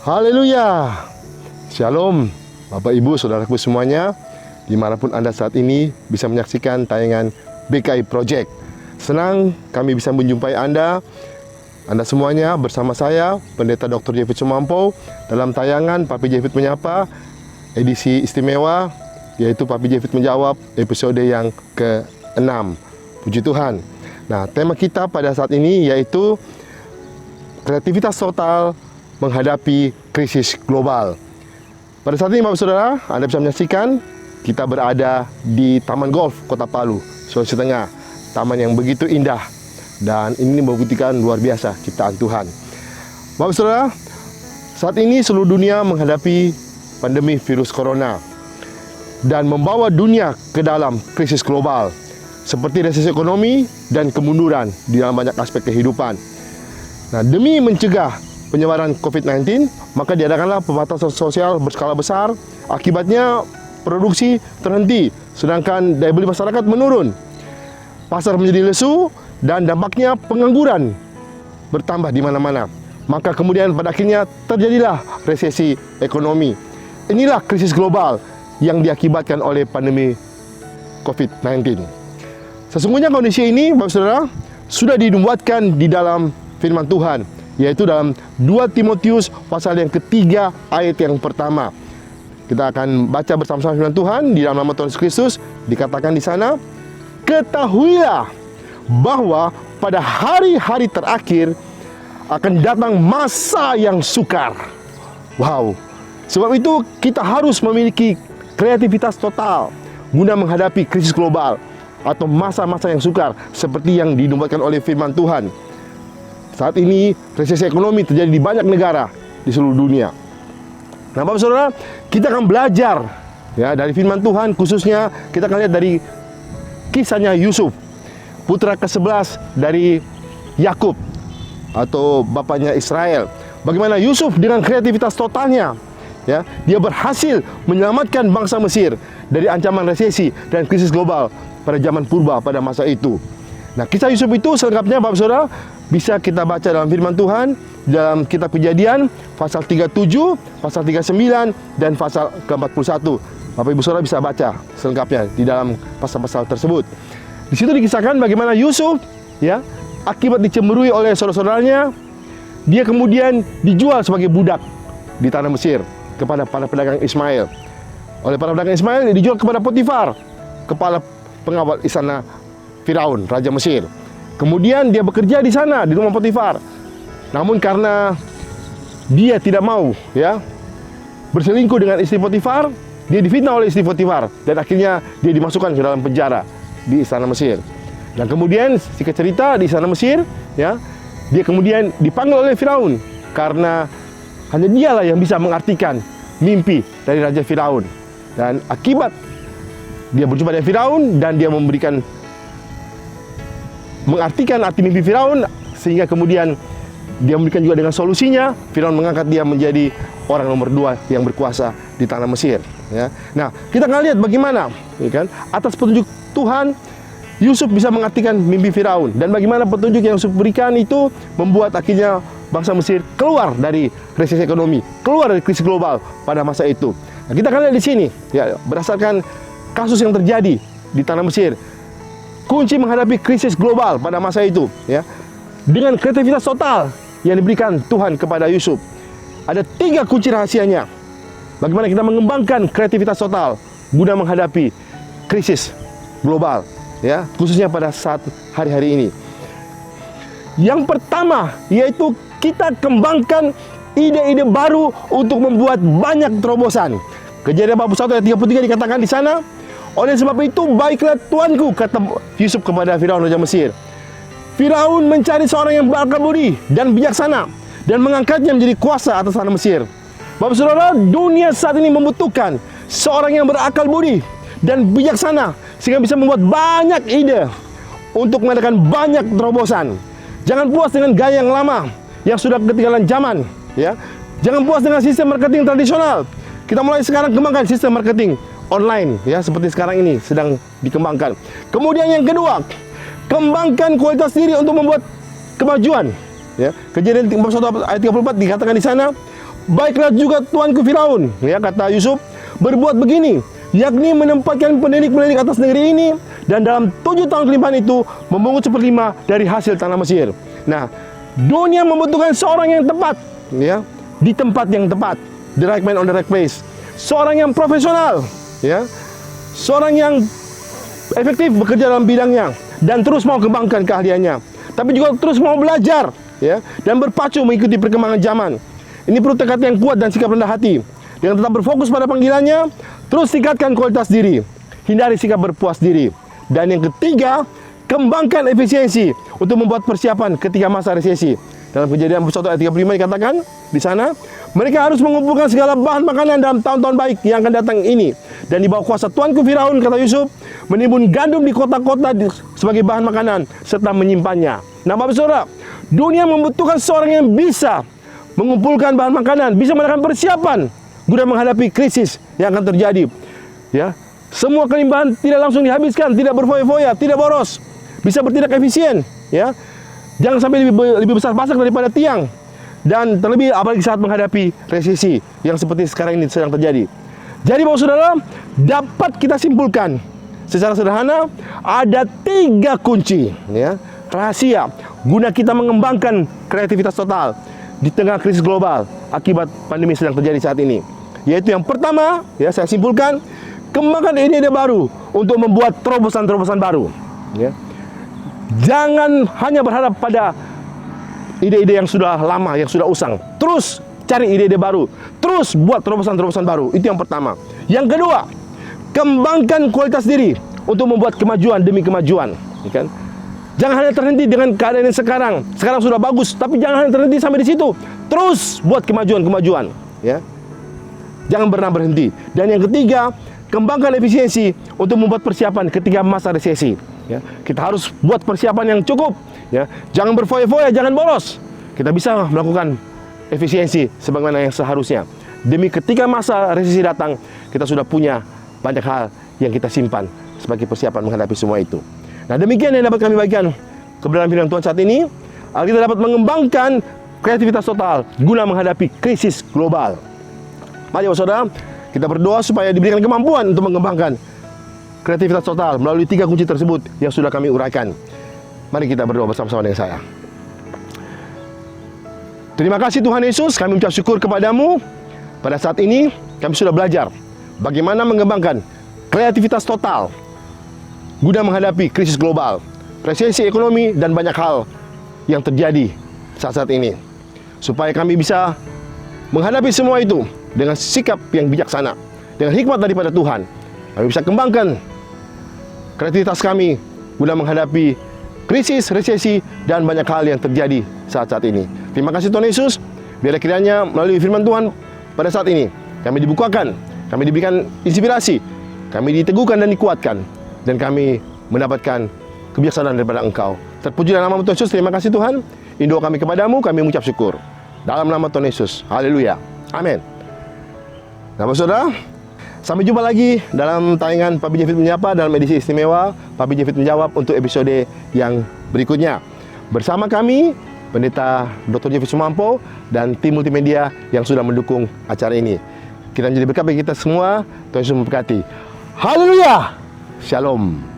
Haleluya. Shalom Bapak Ibu Saudaraku semuanya, dimanapun Anda saat ini bisa menyaksikan tayangan BKI Project. Senang kami bisa menjumpai Anda semuanya bersama saya Pendeta Dr. Jefit Sumampo dalam tayangan Papi Jefit Menyapa edisi istimewa, yaitu Papi Jefit Menjawab episode yang ke-6. Puji Tuhan. Nah, tema kita pada saat ini yaitu kreativitas total menghadapi krisis global. Pada saat ini Bapak Saudara, Anda bisa menyaksikan kita berada di Taman Golf Kota Palu, Sulawesi Tengah. Taman yang begitu indah dan ini membuktikan luar biasa ciptaan Tuhan. Bapak Saudara, saat ini seluruh dunia menghadapi pandemi virus corona dan membawa dunia ke dalam krisis global seperti resesi ekonomi dan kemunduran di dalam banyak aspek kehidupan. Nah, demi mencegah penyebaran COVID-19, maka diadakanlah pembatasan sosial berskala besar. Akibatnya produksi terhenti, sedangkan daya beli masyarakat menurun. Pasar menjadi lesu dan dampaknya pengangguran bertambah di mana-mana. Maka kemudian pada akhirnya terjadilah resesi ekonomi. Inilah krisis global yang diakibatkan oleh pandemi COVID-19. Sesungguhnya kondisi ini, Bapak Saudara, sudah dinubuatkan di dalam firman Tuhan, yaitu dalam 2 Timotius pasal yang ketiga ayat yang pertama. Kita akan baca bersama-sama firman Tuhan di dalam nama Tuhan Yesus Kristus. Dikatakan di sana, ketahuilah bahwa pada hari-hari terakhir akan datang masa yang sukar. Wow. Sebab itu kita harus memiliki kreativitas total guna menghadapi krisis global atau masa-masa yang sukar seperti yang dinubuatkan oleh firman Tuhan. Saat ini resesi ekonomi terjadi di banyak negara di seluruh dunia. Nah, Bapak Saudara, kita akan belajar ya dari firman Tuhan, khususnya kita akan lihat dari kisahnya Yusuf, putra ke-11 dari Yakub atau bapaknya Israel. Bagaimana Yusuf dengan kreativitas totalnya ya, dia berhasil menyelamatkan bangsa Mesir dari ancaman resesi dan krisis global pada zaman purba pada masa itu. Nah, kisah Yusuf itu selengkapnya Bapak Saudara bisa kita baca dalam firman Tuhan dalam kitab Kejadian pasal 37, pasal 39 dan pasal ke-41. Bapak Ibu Saudara bisa baca selengkapnya di dalam pasal-pasal tersebut. Di situ dikisahkan bagaimana Yusuf ya, akibat dicemburui oleh saudara-saudaranya, dia kemudian dijual sebagai budak di tanah Mesir kepada para pedagang Ismail. Oleh para pedagang Ismail dia dijual kepada Potifar, kepala pengawal istana Firaun, raja Mesir. Kemudian dia bekerja di sana di rumah Potifar. Namun karena dia tidak mau ya berselingkuh dengan istri Potifar, dia difitnah oleh istri Potifar dan akhirnya dia dimasukkan ke dalam penjara di istana Mesir. Dan kemudian singkat cerita di istana Mesir ya, dia kemudian dipanggil oleh Firaun karena hanya dialah yang bisa mengartikan mimpi dari raja Firaun. Dan akibat dia berjumpa dengan Firaun dan dia mengartikan arti mimpi Firaun, sehingga kemudian dia memberikan juga dengan solusinya. Firaun mengangkat dia menjadi orang nomor 2 yang berkuasa di tanah Mesir ya. Nah, kita akan lihat bagaimana ya kan, atas petunjuk Tuhan Yusuf bisa mengartikan mimpi Firaun, dan bagaimana petunjuk yang Yusuf berikan itu membuat akhirnya bangsa Mesir keluar dari resesi ekonomi, keluar dari krisis global pada masa itu. Nah, kita akan lihat di sini ya, berdasarkan kasus yang terjadi di tanah Mesir, kunci menghadapi krisis global pada masa itu ya, dengan kreativitas total yang diberikan Tuhan kepada Yusuf. Ada 3 kunci rahasianya. Bagaimana kita mengembangkan kreativitas total guna menghadapi krisis global ya, khususnya pada saat hari-hari ini. Yang pertama yaitu kita kembangkan ide-ide baru untuk membuat banyak terobosan. Kejadian 41 ayat 33 dikatakan di sana, oleh sebab itu baiklah tuanku, kata Yusuf kepada Firaun raja Mesir. Firaun mencari seorang yang berakal budi dan bijaksana dan mengangkatnya menjadi kuasa atas tanah Mesir. Bapak Saudara, dunia saat ini membutuhkan seorang yang berakal budi dan bijaksana sehingga bisa membuat banyak ide untuk mengadakan banyak terobosan. Jangan puas dengan gaya yang lama yang sudah ketinggalan zaman ya. Jangan puas dengan sistem marketing tradisional. Kita mulai sekarang kembangkan sistem marketing online ya, seperti sekarang ini sedang dikembangkan. Kemudian yang kedua, kembangkan kualitas diri untuk membuat kemajuan ya. Kejadian 41 ayat 34 dikatakan di sana, baiklah juga tuanku Firaun, ya kata Yusuf, berbuat begini, yakni menempatkan pendidik-pendidik atas negeri ini, dan dalam 7 tahun kelimpahan itu memungut 1/5 dari hasil tanah Mesir. Nah, dunia membutuhkan seorang yang tepat, ya, di tempat yang tepat, the right man on the right place, seorang yang profesional, ya, seorang yang efektif bekerja dalam bidangnya dan terus mau kembangkan keahliannya, tapi juga terus mau belajar, ya, dan berpacu mengikuti perkembangan zaman. Ini perlu tekad yang kuat dan sikap rendah hati, dengan tetap berfokus pada panggilannya. Terus tingkatkan kualitas diri, hindari sikap berpuas diri. Dan yang ketiga, kembangkan efisiensi untuk membuat persiapan ketika masa resesi. Dalam Kejadian 1 ayat 35 dikatakan di sana, mereka harus mengumpulkan segala bahan makanan dalam tahun-tahun baik yang akan datang ini. Dan di bawah kuasa tuanku Firaun, kata Yusuf, menimbun gandum di kota-kota sebagai bahan makanan serta menyimpannya. Nah, Bapak Saudara, dunia membutuhkan seorang yang bisa mengumpulkan bahan makanan, bisa melakukan persiapan guna menghadapi krisis yang akan terjadi. Ya, semua kelimpahan tidak langsung dihabiskan, tidak berfoya-foya, tidak boros, bisa bertindak efisien. Ya, jangan sampai lebih besar pasak daripada tiang. Dan terlebih apalagi saat menghadapi resesi yang seperti sekarang ini sedang terjadi. Jadi Bapak Saudara, dapat kita simpulkan secara sederhana ada 3 kunci, ya, rahasia guna kita mengembangkan kreativitas total di tengah krisis global akibat pandemi sedang terjadi saat ini. Yaitu yang pertama, ya, saya simpulkan, kembangkan ide-ide baru untuk membuat terobosan-terobosan baru. Ya. Jangan hanya berharap pada ide-ide yang sudah lama, yang sudah usang. Terus cari ide-ide baru, terus buat terobosan-terobosan baru. Itu yang pertama. Yang kedua, kembangkan kualitas diri untuk membuat kemajuan demi kemajuan. Ya kan? Jangan hanya terhenti dengan keadaan yang sekarang. Sekarang sudah bagus, tapi jangan hanya terhenti sampai di situ. Terus buat kemajuan-kemajuan. Ya. Jangan pernah berhenti. Dan yang ketiga, kembangkan efisiensi untuk membuat persiapan ketika masa resesi. Ya, kita harus buat persiapan yang cukup. Ya, jangan berfoya-foya, jangan bolos. Kita bisa melakukan efisiensi sebagaimana yang seharusnya. Demi ketika masa resesi datang, kita sudah punya banyak hal yang kita simpan sebagai persiapan menghadapi semua itu. Nah, demikian yang dapat kami bagikan kebenaran firman Tuhan saat ini, agar kita dapat mengembangkan kreativitas total guna menghadapi krisis global. Mari Bapak Saudara, kita berdoa supaya diberikan kemampuan untuk mengembangkan kreativitas total melalui 3 kunci tersebut yang sudah kami uraikan. Mari kita berdoa bersama-sama dengan saya. Terima kasih Tuhan Yesus, kami mengucap syukur kepadamu. Pada saat ini kami sudah belajar bagaimana mengembangkan kreativitas total guna menghadapi krisis global, resesi ekonomi, dan banyak hal yang terjadi saat-saat ini. Supaya kami bisa menghadapi semua itu dengan sikap yang bijaksana, dengan hikmat daripada Tuhan. Kami bisa kembangkan kreativitas kami guna menghadapi krisis, resesi, dan banyak hal yang terjadi saat-saat ini. Terima kasih Tuhan Yesus. Biar kiranya melalui firman Tuhan pada saat ini kami dibukakan, kami diberikan inspirasi, kami diteguhkan dan dikuatkan, dan kami mendapatkan kebijaksanaan daripada Engkau. Terpuji dalam nama Tuhan Yesus. Terima kasih Tuhan. Ini doa kami kepadamu, kami mengucap syukur dalam nama Tuhan Yesus. Haleluya. Amin. Nah, Saudara, sampai jumpa lagi dalam tayangan Pak B. J. Fit Menyapa dalam edisi istimewa Pak B. J. Fit Menjawab untuk episode yang berikutnya. Bersama kami, Pendeta Dr. Jeffy Sumampo dan tim multimedia yang sudah mendukung acara ini. Kita menjadi berkat bagi kita semua. Tuhan Yesus memberkati. Haleluya. Shalom.